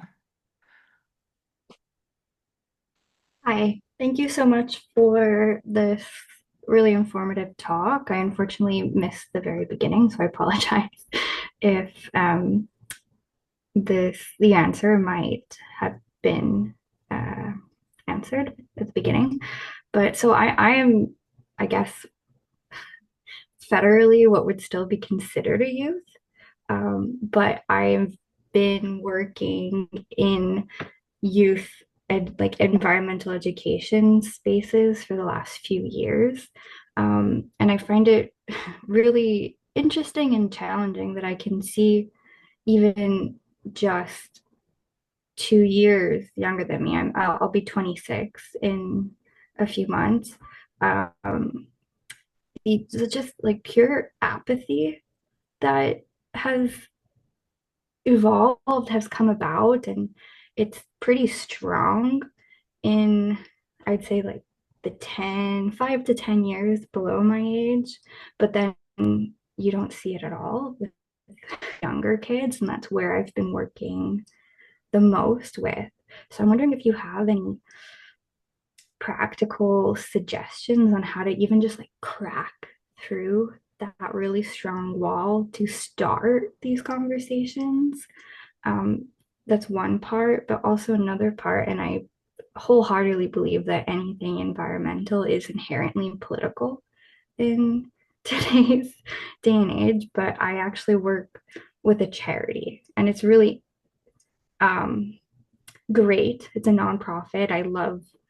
Speaker 4: Hi, thank you so much for this really informative talk. I unfortunately missed the very beginning, so I apologize if the answer might have been answered at the beginning. But so I am, I guess, federally what would still be considered a youth. But I've been working in youth like environmental education spaces for the last few years. And I find it really interesting and challenging that I can see even just 2 years younger than me. I'll be 26 in a few months. It's just like pure apathy that has evolved, has come about, and it's pretty strong in, I'd say, like the 5 to 10 years below my age. But then you don't see it at all with younger kids, and that's where I've been working the most with. So I'm wondering if you have any practical suggestions on how to even just like crack through that really strong wall to start these conversations. That's one part, but also another part, and I wholeheartedly believe that anything environmental is inherently political in today's day and age. But I actually work with a charity, and it's really great. It's a nonprofit.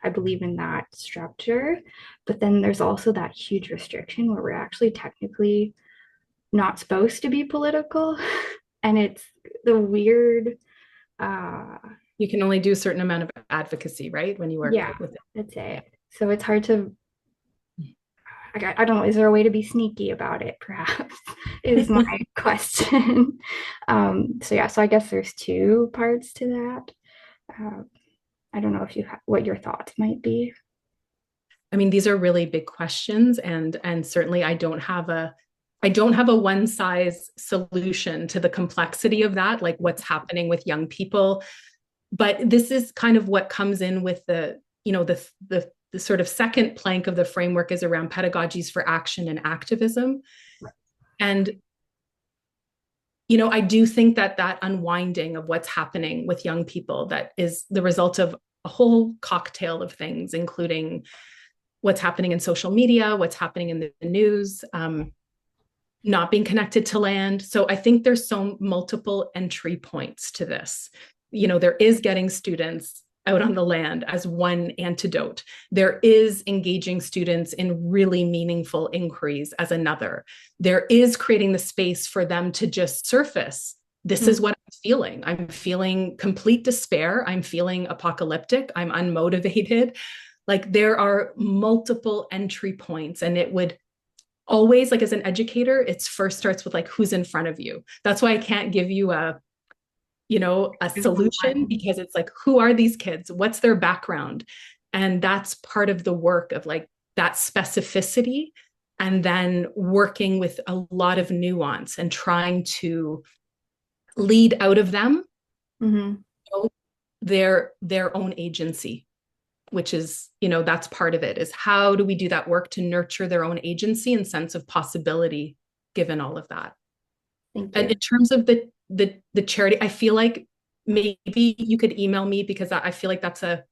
Speaker 4: I believe in that structure. But then there's also that huge restriction where we're actually technically not supposed to be political. And it's the weird
Speaker 2: You can only do a certain amount of advocacy, right? When you work with it.
Speaker 4: that's it. So it's hard to I don't know, is there a way to be sneaky about it, perhaps, is my question. So I guess there's two parts to that. Uh, I don't know if what your thoughts might be.
Speaker 2: I mean, these are really big questions, and certainly I don't have a one size solution to the complexity of that, like what's happening with young people. But this is kind of what comes in with the, the sort of second plank of the framework is around pedagogies for action and activism. And, I do think that unwinding of what's happening with young people, that is the result of a whole cocktail of things, including what's happening in social media, what's happening in the news, not being connected to land. So I think there's so multiple entry points to this. There is getting students out on the land as one antidote. There is engaging students in really meaningful inquiries as another. There is creating the space for them to just surface. This is what I'm feeling. I'm feeling complete despair. I'm feeling apocalyptic. I'm unmotivated. Like, there are multiple entry points, and it would always, like, as an educator, it first starts with like, who's in front of you. That's why I can't give you a solution, because it's like, who are these kids? What's their background? And that's part of the work of like that specificity, and then working with a lot of nuance and trying to lead out of them their own agency, which is, that's part of it, is how do we do that work to nurture their own agency and sense of possibility given all of that.
Speaker 4: Thank you.
Speaker 2: And in terms of the charity, I feel like maybe you could email me, because I feel like that's a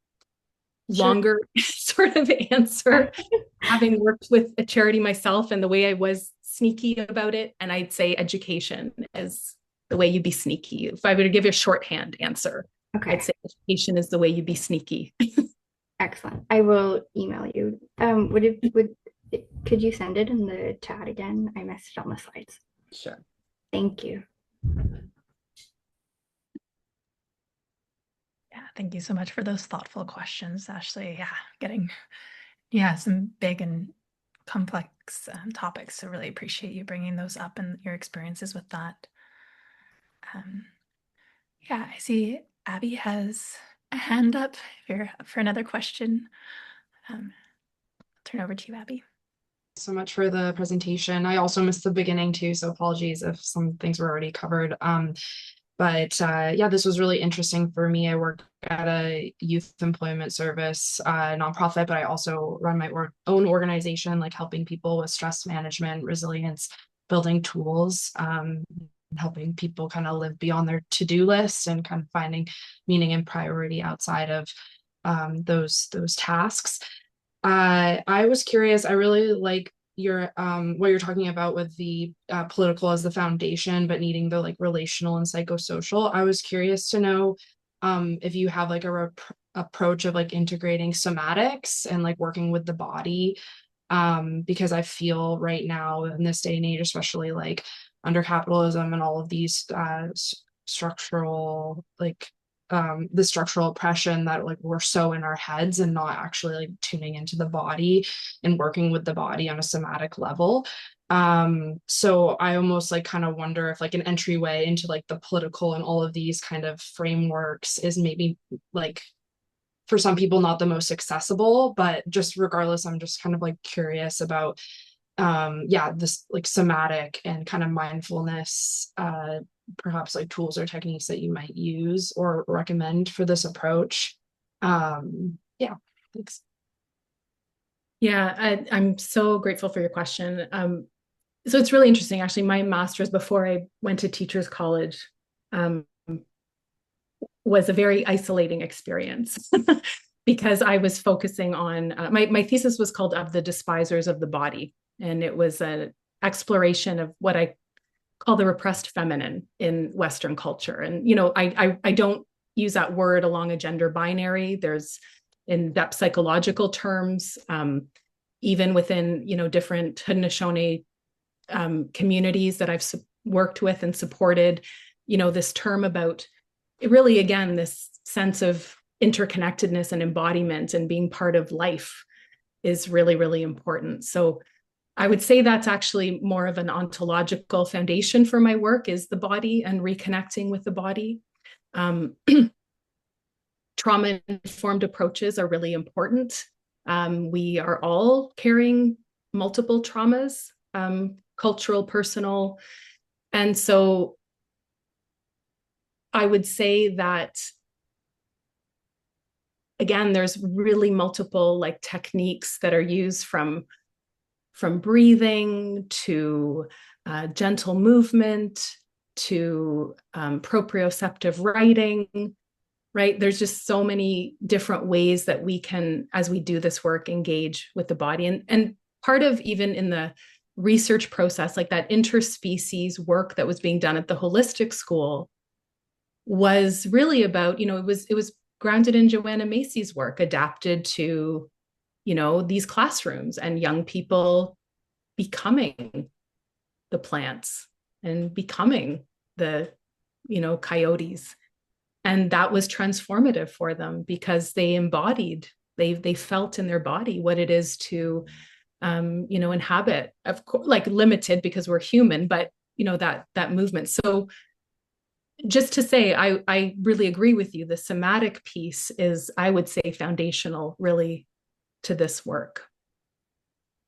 Speaker 2: longer sort of answer, having worked with a charity myself, and the way I was sneaky about it. And I'd say education is the way you be sneaky. If I were to give you a shorthand answer, I'd say education is the way you be sneaky.
Speaker 4: Excellent. I will email you. Could you send it in the chat again? I missed it on the slides.
Speaker 2: Sure.
Speaker 4: Thank you.
Speaker 1: Yeah, thank you so much for those thoughtful questions, Ashley. Yeah, getting some big and complex topics. So really appreciate you bringing those up and your experiences with that. Yeah, I see Abby has a hand up. If you're up for another question, I'll turn over to you, Abby.
Speaker 5: So much for the presentation. I also missed the beginning too, so apologies if some things were already covered. But yeah, this was really interesting for me. I work at a youth employment service nonprofit, but I also run my own organization, like helping people with stress management, resilience, building tools, helping people kind of live beyond their to-do list and kind of finding meaning and priority outside of those tasks. I was curious. I really like your what you're talking about with the political as the foundation, but needing the like relational and psychosocial. I was curious to know if you have like a approach of like integrating somatics and like working with the body, because I feel right now in this day and age, especially like under capitalism and all of these structural like the structural oppression, that like we're so in our heads and not actually like tuning into the body and working with the body on a somatic level. So I almost like kind of wonder if like an entryway into like the political and all of these kind of frameworks is maybe like for some people not the most accessible, but just regardless, I'm just kind of like curious about this like somatic and kind of mindfulness perhaps like tools or techniques that you might use or recommend for this approach. Yeah, thanks.
Speaker 2: Yeah, I'm so grateful for your question. So it's really interesting, actually. My master's, before I went to teachers college, was a very isolating experience because I was focusing on my thesis was called "Of the Despisers of the Body," and it was an exploration of what I call the repressed feminine in Western culture. And I don't use that word along a gender binary. There's in-depth psychological terms, even within different Haudenosaunee communities that I've worked with and supported. This term about really, again, this sense of interconnectedness and embodiment and being part of life is really, really important. So I would say that's actually more of an ontological foundation for my work, is the body and reconnecting with the body. Trauma-informed approaches are really important. We are all carrying multiple traumas, cultural, personal. And so I would say that, again, there's really multiple like techniques that are used from breathing to gentle movement to proprioceptive writing, right? There's just so many different ways that we can, as we do this work, engage with the body. And part of even in the research process, like that interspecies work that was being done at the holistic school was really about, it was grounded in Joanna Macy's work, adapted to, these classrooms and young people becoming the plants and becoming the, coyotes. And that was transformative for them because they embodied, they felt in their body what it is to, inhabit, of course, like limited because we're human, but that movement. So just to say, I really agree with you. The somatic piece is, I would say, foundational really to this work.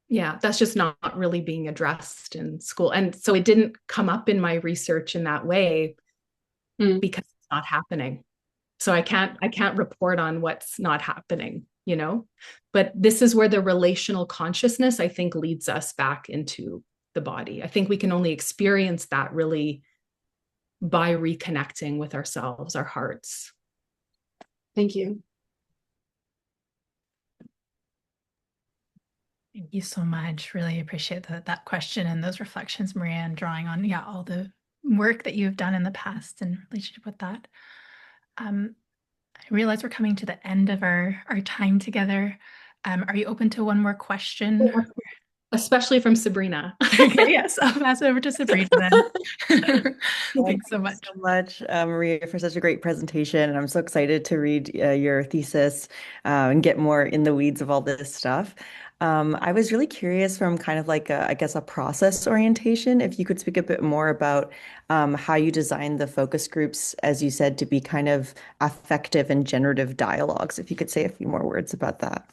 Speaker 2: Yeah, that's just not really being addressed in school. And so it didn't come up in my research in that way because it's not happening. So I can't report on what's not happening, but this is where the relational consciousness, I think, leads us back into the body. I think we can only experience that really by reconnecting with ourselves, our hearts.
Speaker 5: Thank you.
Speaker 1: Thank you so much. Really appreciate that question and those reflections, Maria, and drawing on, all the work that you've done in the past in relationship with that. I realize we're coming to the end of our time together. Are you open to one more question?
Speaker 2: Especially from Sabrina.
Speaker 1: Okay, yes, I'll pass it over to Sabrina then. Thanks so much.
Speaker 6: So much, Maria, for such a great presentation. And I'm so excited to read your thesis and get more in the weeds of all this stuff. I was really curious from kind of like I guess a process orientation, if you could speak a bit more about how you designed the focus groups, as you said, to be kind of affective and generative dialogues. If you could say a few more words about that.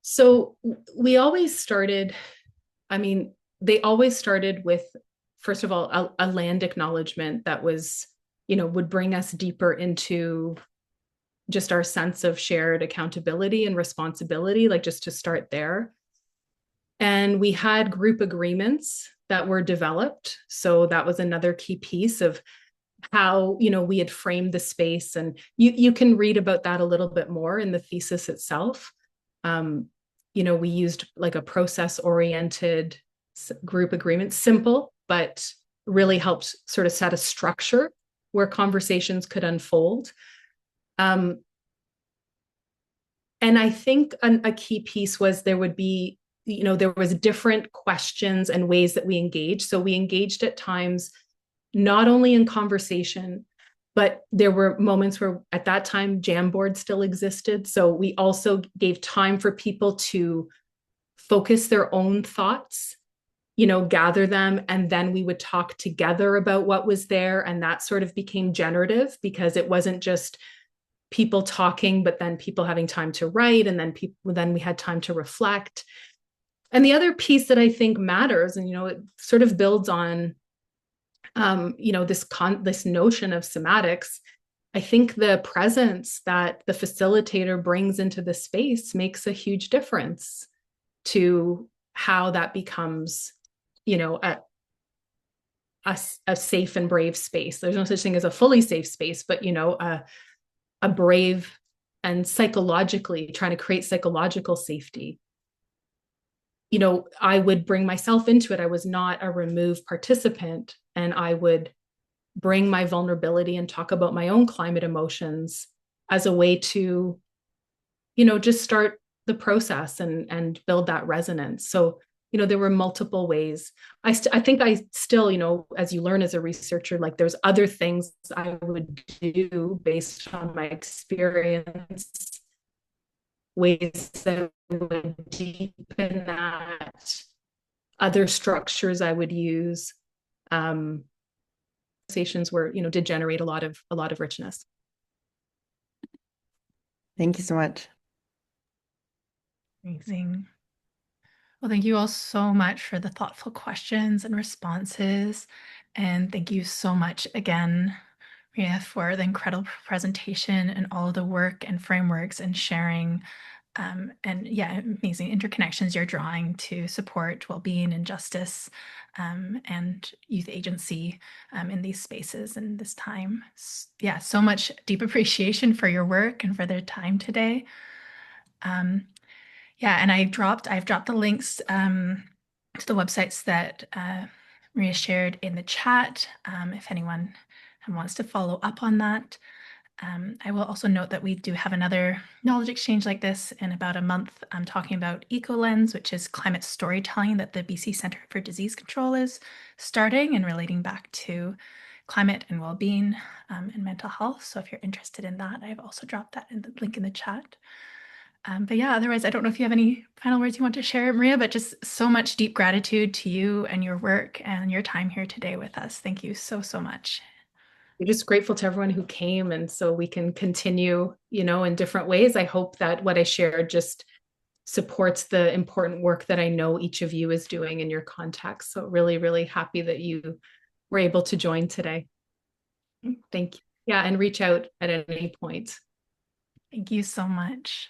Speaker 2: So we always started, they always started with, first of all, a land acknowledgement that was, would bring us deeper into just our sense of shared accountability and responsibility, like just to start there. And we had group agreements that were developed. So that was another key piece of how, we had framed the space. And you can read about that a little bit more in the thesis itself. We used like a process-oriented group agreement, simple, but really helped sort of set a structure where conversations could unfold. And I think a key piece was there would be, there was different questions and ways that we engaged. So we engaged at times, not only in conversation, but there were moments where at that time Jamboard still existed. So we also gave time for people to focus their own thoughts, gather them, and then we would talk together about what was there. And that sort of became generative because it wasn't just people talking, but then people having time to write, and then we had time to reflect. And the other piece that I think matters, and it sort of builds on this notion of somatics, I think the presence that the facilitator brings into the space makes a huge difference to how that becomes, a safe and brave space. There's no such thing as a fully safe space, but a brave and psychologically trying to create psychological safety. I would bring myself into it. I was not a removed participant, and I would bring my vulnerability and talk about my own climate emotions as a way to, just start the process and build that resonance. So, there were multiple ways. I think I still, as you learn as a researcher, like there's other things I would do based on my experience, ways that would deepen that. Other structures I would use. Conversations were, did generate a lot of richness.
Speaker 6: Thank you so much.
Speaker 1: Amazing. Well, thank you all so much for the thoughtful questions and responses. And thank you so much again, Maria, for the incredible presentation and all of the work and frameworks and sharing. And yeah, amazing interconnections you're drawing to support well-being and justice and youth agency in these spaces and this time. Yeah, so much deep appreciation for your work and for their time today. Yeah, and I've dropped the links to the websites that Maria shared in the chat if anyone wants to follow up on that. I will also note that we do have another knowledge exchange like this in about a month. I'm talking about EcoLens, which is climate storytelling that the BC Centre for Disease Control is starting and relating back to climate and well-being and mental health. So if you're interested in that, I've also dropped that in the link in the chat. But yeah, otherwise, I don't know if you have any final words you want to share, Maria, but just so much deep gratitude to you and your work and your time here today with us. Thank you so, so much.
Speaker 2: We're just grateful to everyone who came, and so we can continue, in different ways. I hope that what I shared just supports the important work that I know each of you is doing in your context. So really, really happy that you were able to join today. Thank you. Yeah, and reach out at any point.
Speaker 1: Thank you so much.